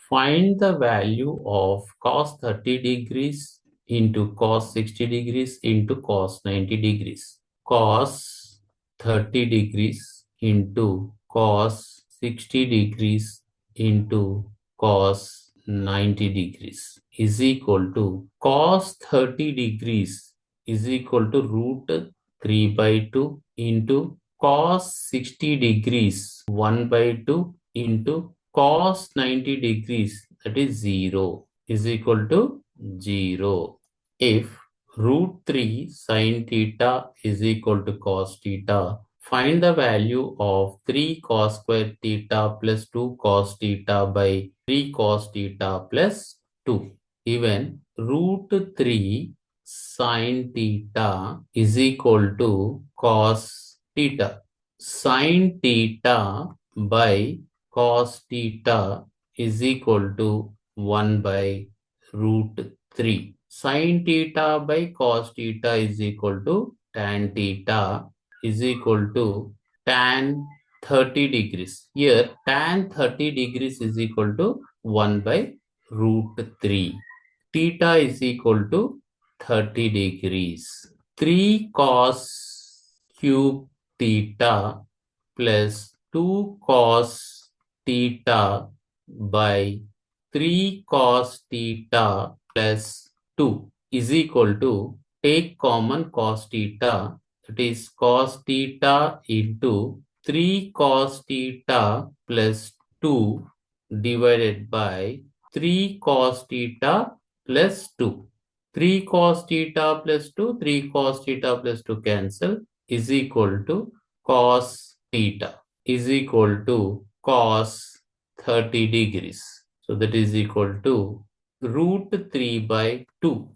Find the value of cos 30 degrees into cos 60 degrees into cos 90 degrees. Cos 30 degrees into cos 60 degrees into cos 90 degrees is equal to cos 30 degrees is equal to root 3 by 2 into cos 60 degrees 1 by 2 into cos 90 degrees, that is 0, is equal to 0. If root 3 sin theta is equal to cos theta, find the value of 3 cos square theta plus 2 cos theta by 3 cos theta plus 2. Even root 3 sin theta is equal to cos theta. Sin theta by cos theta is equal to 1 by root 3. Sin theta by cos theta is equal to tan theta is equal to tan 30 degrees. Here tan 30 degrees is equal to 1 by root 3. Theta is equal to 30 degrees. 3 cos cube theta plus 2 cos theta by 3 cos theta plus 2 is equal to, take common cos theta, that is cos theta into 3 cos theta plus 2 divided by 3 cos theta plus 2. 3 cos theta plus 2, 3 cos theta plus 2 cancel, is equal to cos theta is equal to cos 30 degrees. So that is equal to root 3 by 2.